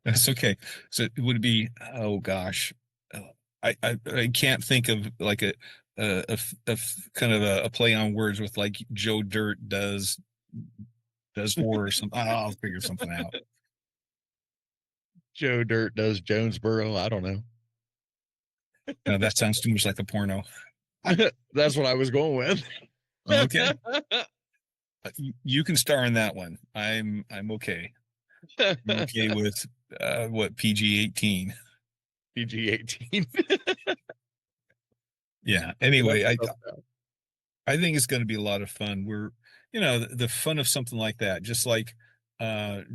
That's okay. So it would be, oh gosh, I can't think of like a kind of a play on words with like Joe Dirt does horror or something. I'll figure something out. Joe Dirt does Jonesboro. I don't know. No, that sounds too much like a porno. That's what I was going with. Okay. You can star in that one. I'm okay. I'm okay with what, PG-18. PG-18. Yeah. Anyway, I think it's going to be a lot of fun. We're, the fun of something like that, just like, behind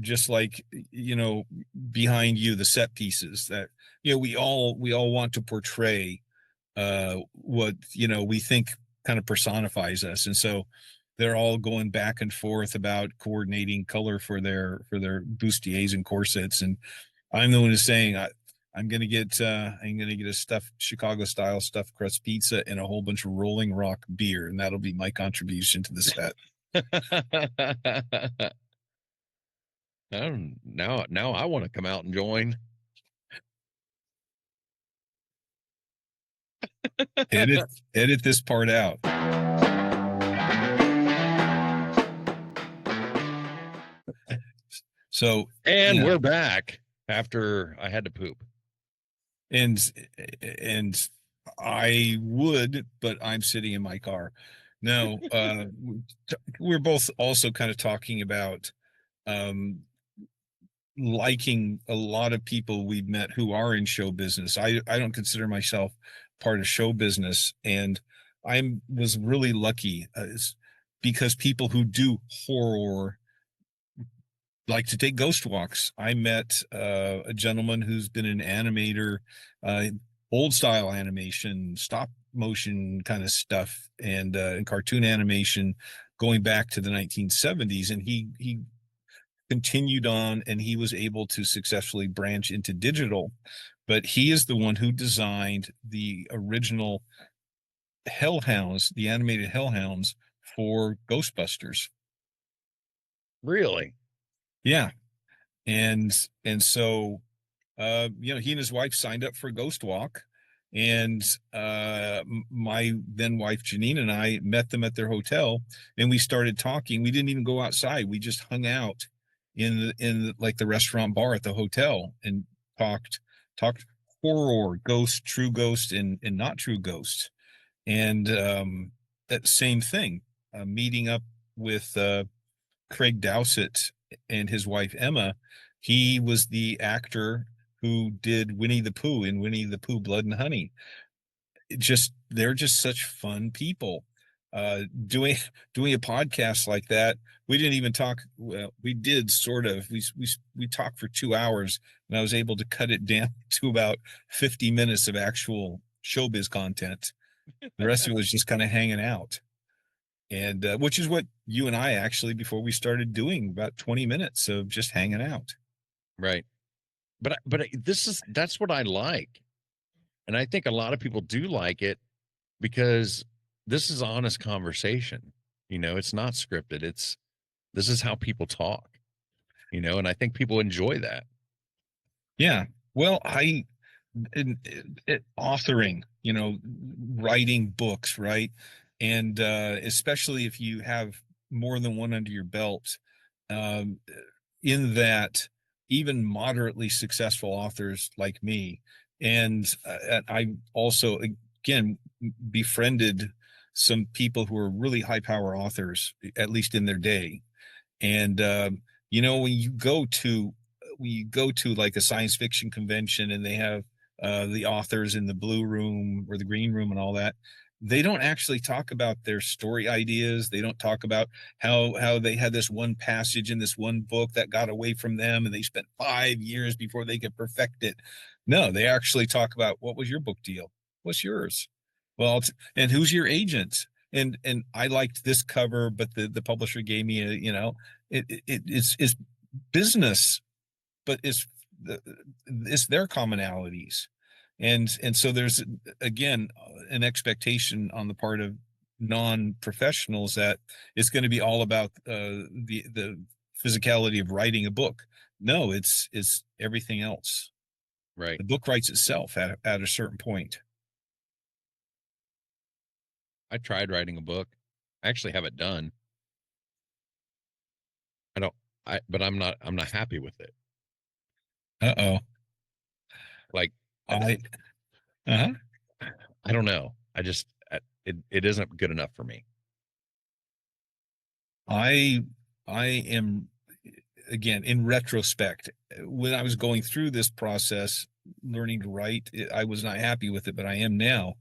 you, the set pieces that, we all want to portray, what, we think kind of personifies us. And so they're all going back and forth about coordinating color for their bustiers and corsets. And I'm the one who's saying, I'm gonna get a stuffed Chicago style stuffed crust pizza and a whole bunch of Rolling Rock beer, and that'll be my contribution to the set. Now I want to come out and join. Edit this part out. So And we're back after I had to poop. and I would, but I'm sitting in my car. No, we're both also kind of talking about liking a lot of people we've met who are in show business. I don't consider myself part of show business, and I was really lucky because people who do horror like to take ghost walks. I met a gentleman who's been an animator, old style animation, stop motion kind of stuff, and cartoon animation going back to the 1970s. And he continued on, and he was able to successfully branch into digital. But he is the one who designed the original Hellhounds, the animated Hellhounds for Ghostbusters. Really? Yeah. And so he and his wife signed up for Ghost Walk, and my then wife Janine and I met them at their hotel, and we started talking. We didn't even go outside. We just hung out in like the restaurant bar at the hotel and talked horror, ghost, true ghost, and not true ghost. And that same thing, meeting up with Craig Dowsett and his wife Emma. He was the actor who did Winnie the Pooh in Winnie the Pooh Blood and Honey. They're just such fun people. Doing a podcast like that, we didn't even talk. Well, we did sort of. We talked for 2 hours, and I was able to cut it down to about 50 minutes of actual showbiz content. The rest of it was just kind of hanging out, and which is what you and I actually, before we started doing, about 20 minutes of just hanging out. Right. But that's what I like. And I think a lot of people do like it because this is honest conversation. It's not scripted. This is how people talk, and I think people enjoy that. Yeah. Well, authoring, writing books, right? And especially if you have more than one under your belt, in that even moderately successful authors like me, and I also, again, befriended some people who are really high power authors, at least in their day. And when you go to like a science fiction convention, and they have the authors in the blue room or the green room and all that, they don't actually talk about their story ideas. They don't talk about how they had this one passage in this one book that got away from them, and they spent 5 years before they could perfect it. No, they actually talk about, what was your book deal? What's yours? Well, and who's your agent? And I liked this cover, but the publisher gave me it's business, but it's their commonalities. And so there's, again, an expectation on the part of non-professionals that it's going to be all about the physicality of writing a book. No, it's everything else. Right. The book writes itself at a certain point. I tried writing a book. I actually have it done. But I'm not happy with it. Uh-oh. Like, Uh-huh. I don't know. It isn't good enough for me. I am, again, in retrospect, when I was going through this process, learning to write, I was not happy with it, but I am now,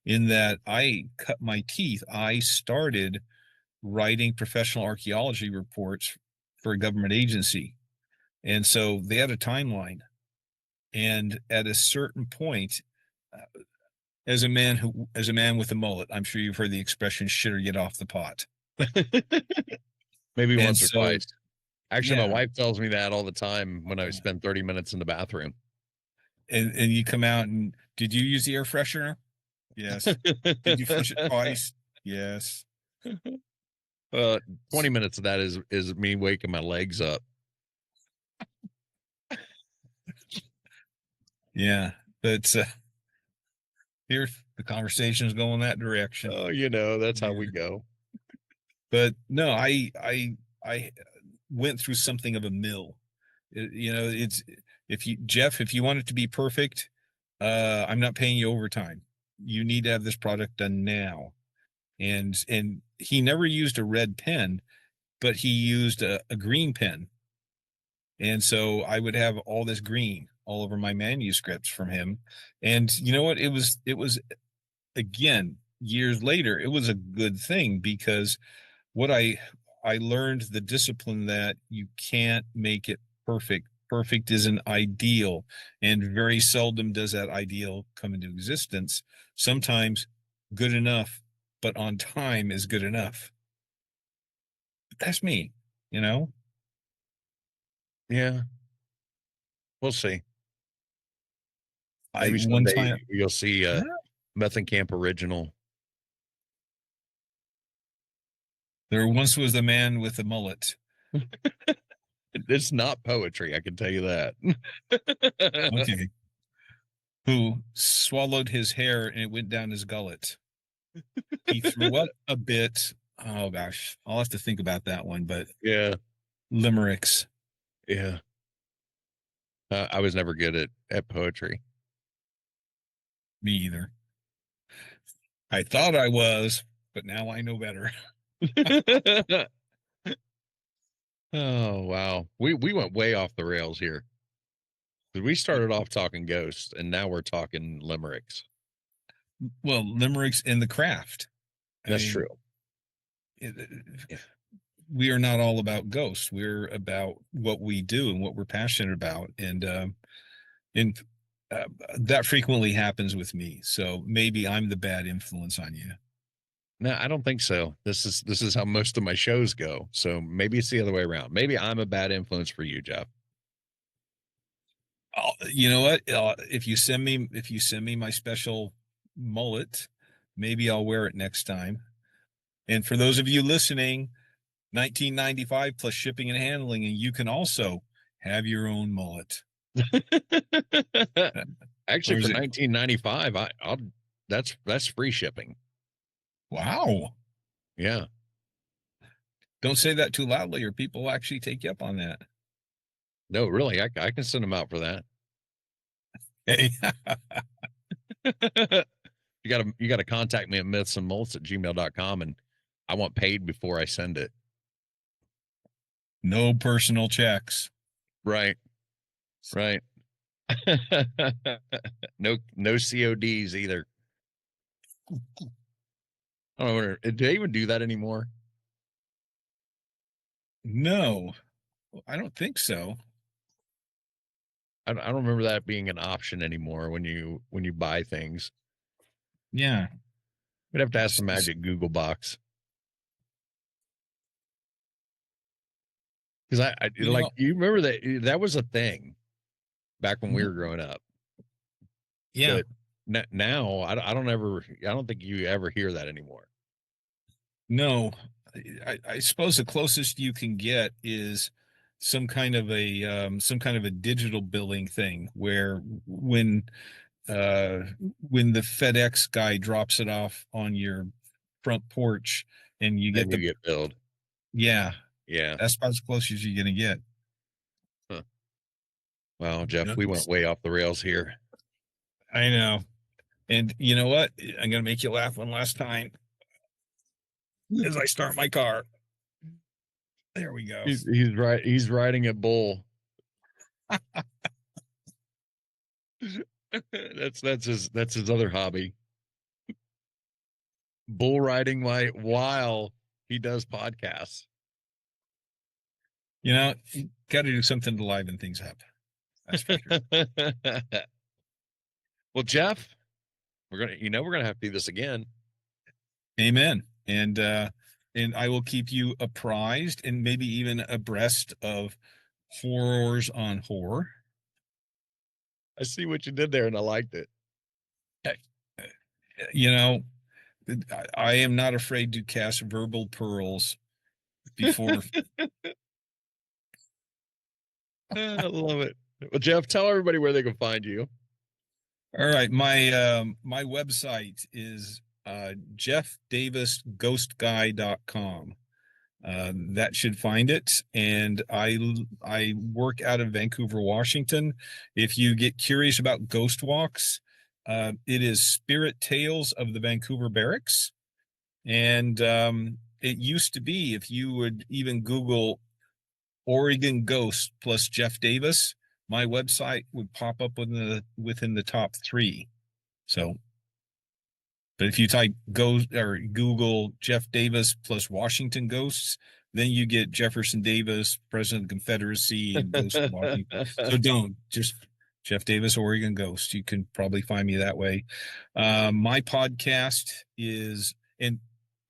in that I cut my teeth. I started writing professional archaeology reports for a government agency. And so they had a timeline. And at a certain point, uh, as a man with a mullet, I'm sure you've heard the expression "shit or get off the pot." Maybe And once or so, twice. Actually, my yeah, wife tells me that all the time when I spend 30 minutes in the bathroom. and you come out and, did you use the air freshener? Yes. Did you flush it twice? Yes. 20 minutes of that is me waking my legs up. Yeah. But here the conversation's going that direction. Oh, that's how we go. But no, I went through something of a mill. It's, if you want it to be perfect, I'm not paying you overtime. You need to have this product done now. And he never used a red pen, but he used a green pen. And so I would have all this green all over my manuscripts from him. And you know what? It was again, years later, it was a good thing, because what I learned the discipline that you can't make it perfect. Perfect is an ideal, and very seldom does that ideal come into existence. Sometimes good enough, but on time is good enough. But that's me, you know. Yeah, we'll see. I Maybe one someday time you'll see Yeah. Meth Camp original. There once was a man with a mullet. It's not poetry, I can tell you that. Okay. Who swallowed his hair and it went down his gullet. He threw up a bit. Oh gosh, I'll have to think about that one. But Yeah, limericks, yeah. I was never good at poetry. me either. I thought I was, but now I know better. Oh wow, we went way off the rails here. We started off talking ghosts, and now we're talking limericks. Well, limericks in the craft. I That's mean, true. it- we are not all about ghosts. We're about what we do and what we're passionate about, and that frequently happens with me. So maybe I'm the bad influence on you. No, I don't think so. This is how most of my shows go. So maybe it's the other way around. Maybe I'm a bad influence for you, Jeff. You know what? If you send me my special mullet, maybe I'll wear it next time. And for those of you listening, 1995 plus shipping and handling, and you can also have your own mullet. Actually, Or is for it? 1995, I'll that's free shipping. Wow! Yeah. Don't say that too loudly, or people will actually take you up on that. No, really, I can send them out for that. Hey, You gotta contact me at mythsandmullets@gmail.com, and I want paid before I send it. no personal checks. Right. Right. No CODs either. I don't know. Do they even do that anymore? No, I don't think so. I don't remember that being an option anymore when you buy things. Yeah. We'd have to ask the magic Google box. Because you remember that was a thing back when we were growing up. Yeah. But now I don't think you ever hear that anymore. No, I suppose the closest you can get is some kind of a digital billing thing, where when the FedEx guy drops it off on your front porch and you Then get you get billed. yeah, Yeah. that's about as close as you're gonna get. Huh. Well, Jeff, No, we went way off the rails here. I know. And you know what? I'm gonna make you laugh one last time as I start my car. There we go. He's right. He's riding a bull. that's his other hobby. Bull riding while he does podcasts. You know, got to do something to liven things up. That's for sure. Well, Jeff, we're gonna have to do this again. Amen. And I will keep you apprised and maybe even abreast of horrors on horror. I see what you did there, and I liked it. You know, I am not afraid to cast verbal pearls before. I love it. Well, Jeff, tell everybody where they can find you. All right, my website is jeffdavisghostguy.com. That should find it. And I work out of Vancouver, Washington. If you get curious about ghost walks, it is Spirit Tales of the Vancouver Barracks. And it used to be, if you would even Google Oregon Ghost plus Jeff Davis, my website would pop up within the top 3. So, but if you type ghost or Google Jeff Davis plus Washington Ghosts, then you get Jefferson Davis, President of the Confederacy, and Ghost of Washington. So don't, just Jeff Davis, Oregon Ghost. You can probably find me that way. My podcast is, and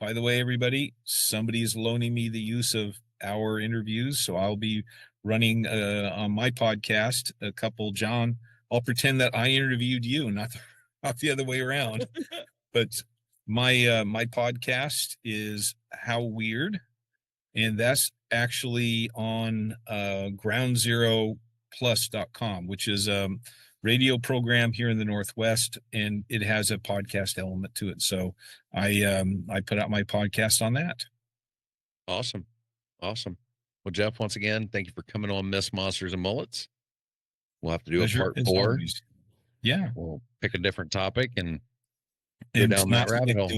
by the way, everybody, somebody is loaning me the use of our interviews, so I'll be running on my podcast a couple. John, I'll pretend that I interviewed you, not the other way around. But my podcast is How Weird, and that's actually on groundzero+.com, which is a radio program here in the Northwest, and it has a podcast element to it. So I put out my podcast on that. Awesome. Well, Jeff, once again, thank you for coming on Miss Monsters and Mullets. We'll have to do a part 4. Always. Yeah, we'll pick a different topic and go down that rabbit hole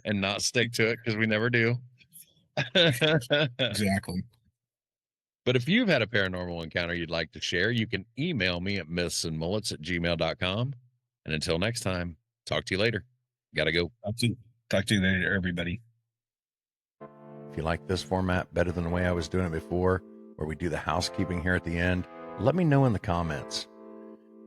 and not stick to it, because we never do. Exactly. But if you've had a paranormal encounter you'd like to share, you can email me at mythsandmullets@gmail.com. And until next time, talk to you later. Gotta go. Talk to you later, everybody. If you like this format better than the way I was doing it before, where we do the housekeeping here at the end, let me know in the comments.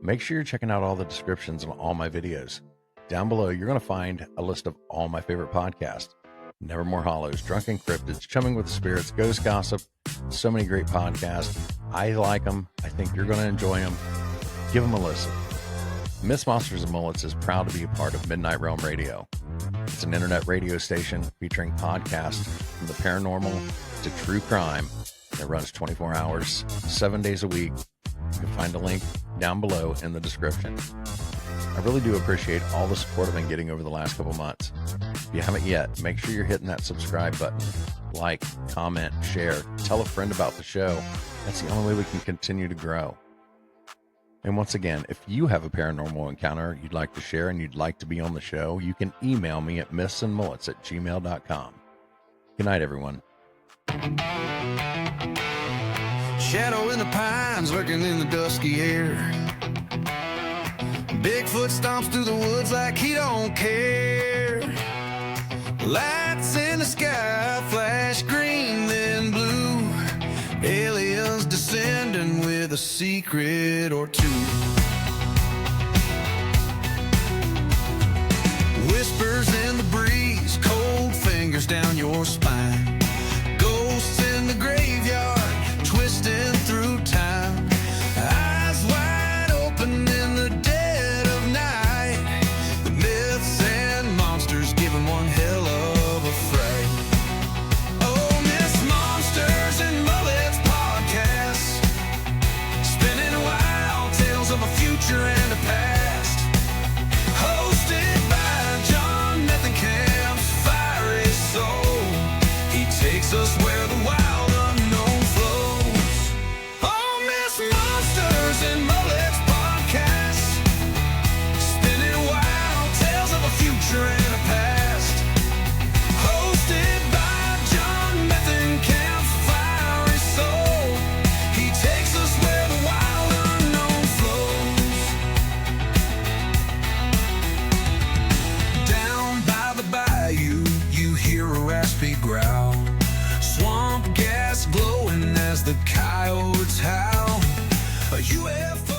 Make sure you're checking out all the descriptions on all my videos. Down below, you're going to find a list of all my favorite podcasts. Nevermore Hollows, Drunken Cryptids, Chumming with the Spirits, Ghost Gossip. So many great podcasts. I like them. I think you're going to enjoy them. Give them a listen. Miss Monsters and Mullets is proud to be a part of Midnight Realm Radio. It's an internet radio station featuring podcasts from the paranormal to true crime that runs 24 hours, 7 days a week. You can find a link down below in the description. I really do appreciate all the support I've been getting over the last couple months. If you haven't yet, make sure you're hitting that subscribe button. Like, comment, share, tell a friend about the show. That's the only way we can continue to grow. And once again, if you have a paranormal encounter you'd like to share and you'd like to be on the show, you can email me at mythsandmullets@gmail.com. Good night, everyone. Shadow in the pines lurking in the dusky air. Bigfoot stomps through the woods like he don't care. Lights in the sky flash green then blue. Aliens descending with a secret or two. Whispers in the breeze, cold fingers down your spine. Ghosts in the graveyard, twisting through time. Eyes wide open in the dead of night. The myths and monsters giving one hell of a fright. Oh, Miss Monsters and Mullets podcast, spinning wild tales of a future and a past. Hosted by John Methenkamp's fiery soul. He as the coyotes howl. A UFO